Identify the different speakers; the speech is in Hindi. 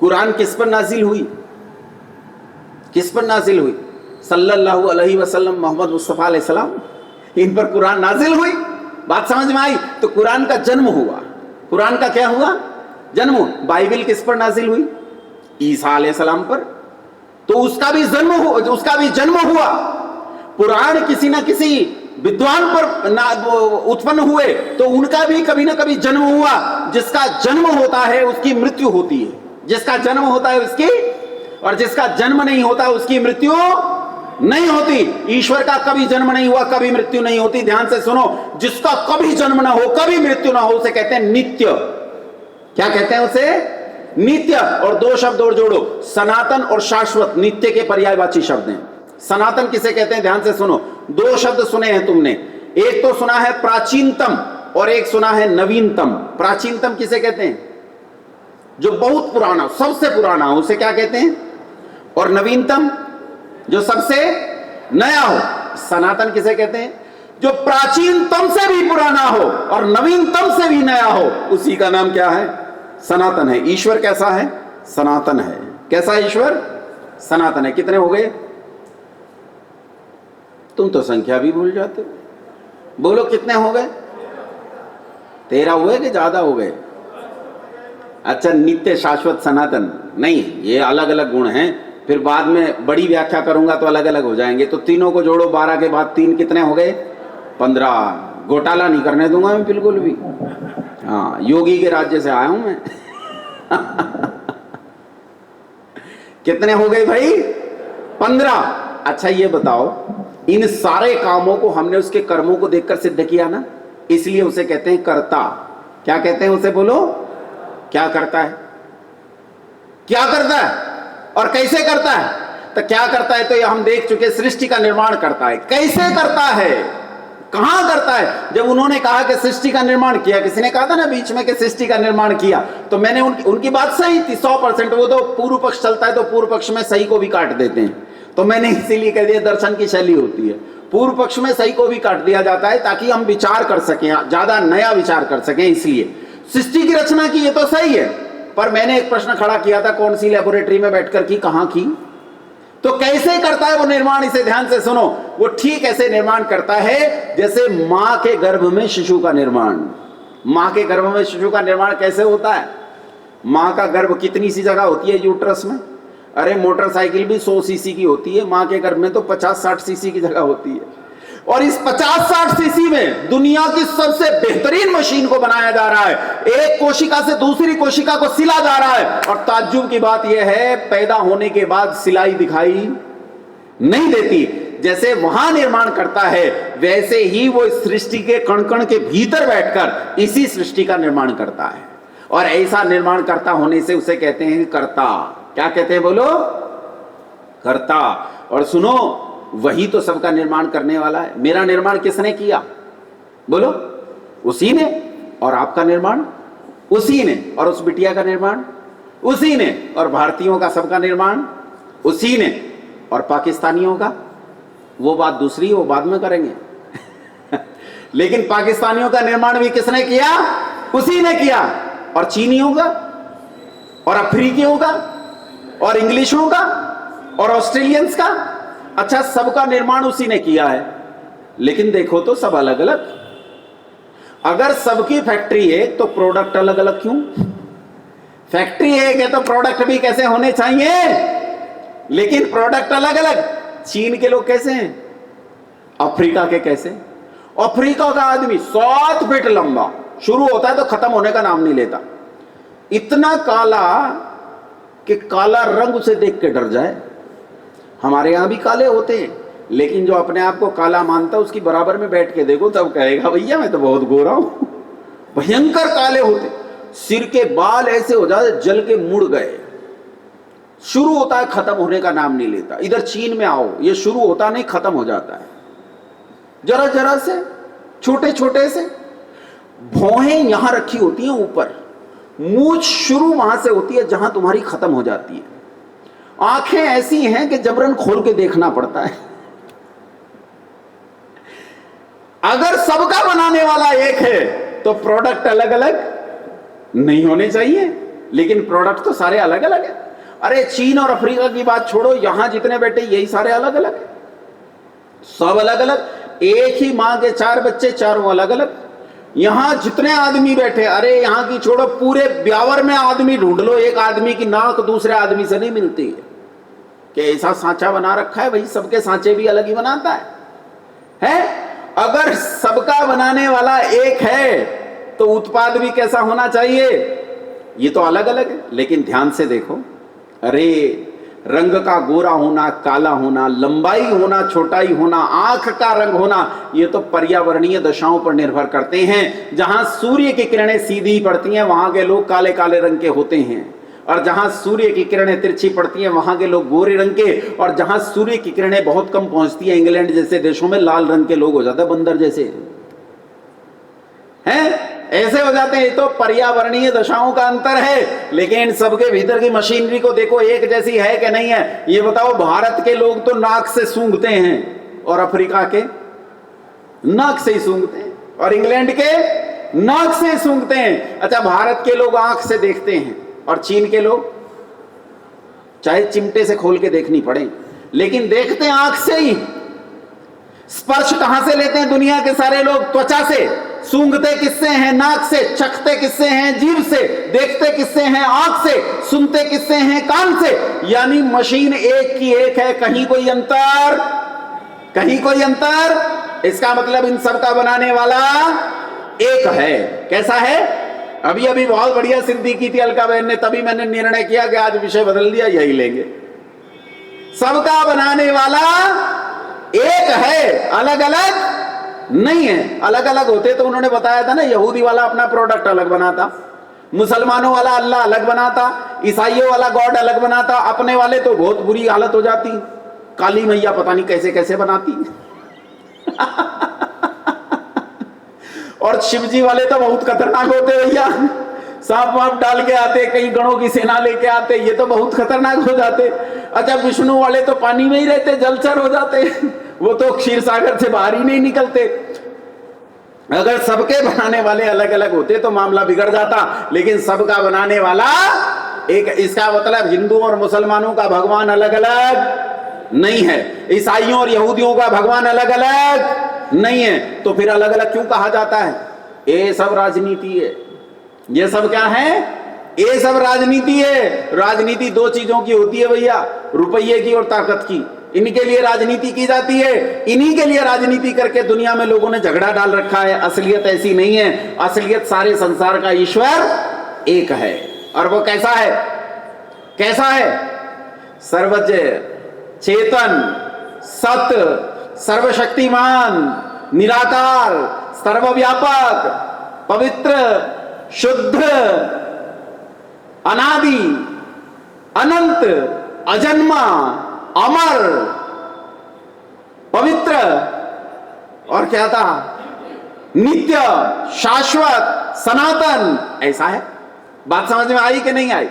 Speaker 1: कुरान किस पर नाजिल हुई? किस पर नाजिल हुई? सल्लल्लाहु अलैहि वसल्लम, मोहम्मद मुस्तफ़ा अलैहिस्सलाम, इन पर कुरान नाजिल हुई। बात समझ में आई? तो कुरान का जन्म हुआ। कुरान का क्या हुआ? जन्म। बाइबल किस पर नाजिल हुई? ईसा अलैहिस्सलाम पर, तो उसका भी जन्म हुआ। पुराण किसी ना किसी विद्वान पर उत्पन्न हुए, तो उनका भी कभी ना कभी जन्म हुआ। जिसका जन्म होता है उसकी मृत्यु होती है, जिसका जन्म होता है उसकी, और जिसका जन्म नहीं होता उसकी मृत्यु नहीं होती। ईश्वर का कभी जन्म नहीं हुआ, कभी मृत्यु नहीं होती। ध्यान से सुनो, जिसका कभी जन्म ना हो, कभी मृत्यु ना हो, उसे कहते हैं नित्य। क्या कहते हैं उसे? नित्य। और दो शब्द और जोड़ो, सनातन और शाश्वत, नित्य के पर्यायवाची शब्द हैं। सनातन किसे कहते हैं? ध्यान से सुनो, दो शब्द सुने हैं तुमने, एक तो सुना है प्राचीनतम और एक सुना है नवीनतम। प्राचीनतम किसे कहते हैं? जो बहुत पुराना, सबसे पुराना हो, उसे क्या कहते हैं? और नवीनतम जो सबसे नया हो। सनातन किसे कहते हैं? जो प्राचीनतम से भी पुराना हो और नवीनतम से भी नया हो, उसी का नाम क्या है? सनातन है। ईश्वर कैसा है? सनातन है। कैसा है ईश्वर? सनातन है। कितने हो गए? तुम तो संख्या भी भूल जाते हो। बोलो कितने हो गए? 13 हुए कि ज्यादा हो गए? अच्छा, नित्य, शाश्वत, सनातन नहीं, ये अलग अलग गुण हैं। फिर बाद में बड़ी व्याख्या करूंगा तो अलग अलग हो जाएंगे। तो तीनों को जोड़ो, 12 के बाद 3 कितने हो गए? 15। घोटाला नहीं करने दूंगा मैं बिल्कुल भी। हाँ, योगी के राज्य से आया हूं मैं। कितने हो गए भाई? 15। अच्छा ये बताओ, इन सारे कामों को हमने उसके कर्मों को देखकर सिद्ध किया ना, इसलिए उसे कहते हैं कर्ता। क्या कहते हैं उसे? बोलो, क्या करता है? क्या करता है और कैसे करता है? तो क्या करता है तो ये हम देख चुके, सृष्टि का निर्माण करता है। कैसे करता है, कहां करता है? जब उन्होंने कहा कि सृष्टि का निर्माण किया, किसी ने कहा था ना बीच में कि सृष्टि का निर्माण किया, तो मैंने उनकी बात सही थी 100%। वो तो पूर्व पक्ष चलता है तो पूर्व पक्ष में सही को भी काट देते हैं, तो मैंने इसीलिए कह दिया, दर्शन की शैली होती है, पूर्व पक्ष में सही को भी काट दिया जाता है ताकि हम विचार कर सकें, ज्यादा नया विचार कर सकें। इसलिए सृष्टि की रचना की, ये तो सही है, पर मैंने एक प्रश्न खड़ा किया था, कौन सी लेबोरेटरी में बैठकर की, कहां की? तो कैसे करता है वो निर्माण? इसे ध्यान से सुनो, वो ठीक ऐसे निर्माण करता है जैसे मां के गर्भ में शिशु का निर्माण। मां के गर्भ में शिशु का निर्माण कैसे होता है? मां का गर्भ कितनी सी जगह होती है यूट्रस में? अरे मोटरसाइकिल भी 100 सीसी की होती है, मां के गर्भ में तो 50-60 सीसी की जगह होती है। और इस 50-60 सीसी में दुनिया की सबसे बेहतरीन मशीन को बनाया जा रहा है। एक कोशिका से दूसरी कोशिका को सिला जा रहा है, और ताज्जुब की बात यह है, पैदा होने के बाद सिलाई दिखाई नहीं देती। जैसे वहां निर्माण करता है, वैसे ही वो इस सृष्टि के कण कण के भीतर बैठकर इसी सृष्टि का निर्माण करता है। और ऐसा निर्माण करता होने से उसे कहते हैं कर्ता। क्या कहते हैं? बोलो, कर्ता। और सुनो, वही तो सबका निर्माण करने वाला है। मेरा निर्माण किसने किया? बोलो, उसी ने। और आपका निर्माण उसी ने, और उस बिटिया का निर्माण उसी ने, और भारतीयों का सबका निर्माण उसी ने, और पाकिस्तानियों का, वो बात दूसरी, वो बाद में करेंगे। लेकिन पाकिस्तानियों का निर्माण भी किसने किया? उसी ने किया। और चीनियों का, और अफ्रीकियों का, और इंग्लिशों का, और ऑस्ट्रेलियंस का, अच्छा सबका निर्माण उसी ने किया है। लेकिन देखो तो सब अलग अलग। अगर सबकी फैक्ट्री एक तो प्रोडक्ट अलग अलग क्यों? फैक्ट्री एक है तो प्रोडक्ट भी कैसे होने चाहिए, लेकिन प्रोडक्ट अलग अलग। चीन के लोग कैसे हैं, अफ्रीका के कैसे? अफ्रीका का आदमी 7 फीट लंबा शुरू होता है तो खत्म होने का नाम नहीं लेता, इतना काला कि काला रंग उसे देख के डर जाए। हमारे यहां भी काले होते हैं, लेकिन जो अपने आप को काला मानता है उसकी बराबर में बैठ के देखो तब कहेगा भैया मैं तो बहुत गोरा हूं। भयंकर काले होते, सिर के बाल ऐसे हो जाते जल के मुड़ गए। शुरू होता है, खत्म होने का नाम नहीं लेता। इधर चीन में आओ, ये शुरू होता नहीं खत्म हो जाता है, जरा जरा से, छोटे छोटे से। भौहें यहां रखी होती हैं ऊपर, मूंछ शुरू वहां से होती है जहां तुम्हारी खत्म हो जाती है। आंखें ऐसी हैं कि जबरन खोल के देखना पड़ता है। अगर सबका बनाने वाला एक है तो प्रोडक्ट अलग अलग नहीं होने चाहिए। लेकिन प्रोडक्ट तो सारे अलग अलग है। अरे चीन और अफ्रीका की बात छोड़ो, यहां जितने बेटे यही सारे अलग अलग है, सब अलग अलग। एक ही मां के 4 बच्चे, चारों अलग अलग। यहां जितने आदमी बैठे, अरे यहां की छोड़ो, पूरे ब्यावर में आदमी ढूंढ लो, एक आदमी की नाक दूसरे आदमी से नहीं मिलती है। कि ऐसा सांचा बना रखा है भाई, सबके सांचे भी अलग ही बनाता है? अगर सबका बनाने वाला एक है तो उत्पाद भी कैसा होना चाहिए? ये तो अलग अलग है। लेकिन ध्यान से देखो, अरे रंग का गोरा होना, काला होना, लंबाई होना, छोटाई होना, आंख का रंग होना, ये तो पर्यावरणीय दशाओं पर निर्भर करते हैं। जहां सूर्य की किरणें सीधी पड़ती हैं वहां के लोग काले काले रंग के होते हैं, और जहां सूर्य की किरणें तिरछी पड़ती हैं वहां के लोग गोरे रंग के, और जहां सूर्य की किरणें बहुत कम पहुंचती हैं, इंग्लैंड जैसे देशों में, लाल रंग के लोग हो जाते हैं, बंदर जैसे हैं, ऐसे हो जाते हैं। तो पर्यावरणीय दशाओं का अंतर है। लेकिन सबके भीतर की मशीनरी को देखो, एक जैसी है कि नहीं है? ये बताओ, भारत के लोग तो नाक से सूंघते हैं और अफ्रीका के नाक से ही सूंघते हैं, और इंग्लैंड के नाक से सूंघते हैं। अच्छा, भारत के लोग आंख से देखते हैं और चीन के लोग चाहे चिमटे से खोल के देखनी पड़े लेकिन देखते हैं आंख से ही। स्पर्श कहां से लेते हैं दुनिया के सारे लोग? त्वचा से। सूंघते किससे हैं? नाक से। चखते किससे हैं? जीभ से। देखते किससे हैं? आंख से। सुनते किससे हैं? कान से। यानी मशीन एक की एक है, कहीं कोई अंतर, कहीं कोई अंतर। इसका मतलब इन सब का बनाने वाला एक है। कैसा है? अभी अभी बहुत बढ़िया सिद्धि की थी अलका बहन ने, तभी मैंने निर्णय किया कि आज विषय बदल दिया, यही लेंगे। सबका बनाने वाला एक है, अलग अलग नहीं है। अलग अलग होते तो उन्होंने बताया था ना, यहूदी वाला अपना प्रोडक्ट अलग बनाता, मुसलमानों वाला अल्लाह अलग बनाता, ईसाइयों वाला गॉड अलग बनाता, अपने वाले तो बहुत बुरी हालत हो जाती, काली मैया पता नहीं कैसे कैसे बनाती और शिवजी वाले तो बहुत खतरनाक होते भैया, सांप वाप डाल के आते, कई गणों की सेना लेके आते, ये तो बहुत खतरनाक हो जाते। अच्छा, विष्णु वाले तो पानी में ही रहते, जलचर हो जाते, वो तो क्षीर सागर से बाहर ही नहीं निकलते। अगर सबके बनाने वाले अलग अलग होते तो मामला बिगड़ जाता, लेकिन सबका बनाने वाला एक। इसका मतलब हिंदुओं और मुसलमानों का भगवान अलग अलग नहीं है, ईसाइयों और यहूदियों का भगवान अलग अलग नहीं है। तो फिर अलग अलग क्यों कहा जाता है? ये सब राजनीति है। ये सब क्या है? ये सब राजनीति है। राजनीति 2 चीजों की होती है भैया, रुपये की और ताकत की। इनके लिए राजनीति की जाती है, इन्हीं के लिए राजनीति करके दुनिया में लोगों ने झगड़ा डाल रखा है। असलियत ऐसी नहीं है, असलियत सारे संसार का ईश्वर एक है। और वो कैसा है? कैसा है? सर्वज्ञ, चेतन, सत्य, सर्वशक्तिमान, निराकार, सर्वव्यापक, पवित्र, शुद्ध, अनादि, अनंत, अजन्मा, अमर, पवित्र, और क्या था? नित्य, शाश्वत, सनातन। ऐसा है। बात समझ में आई कि नहीं आई?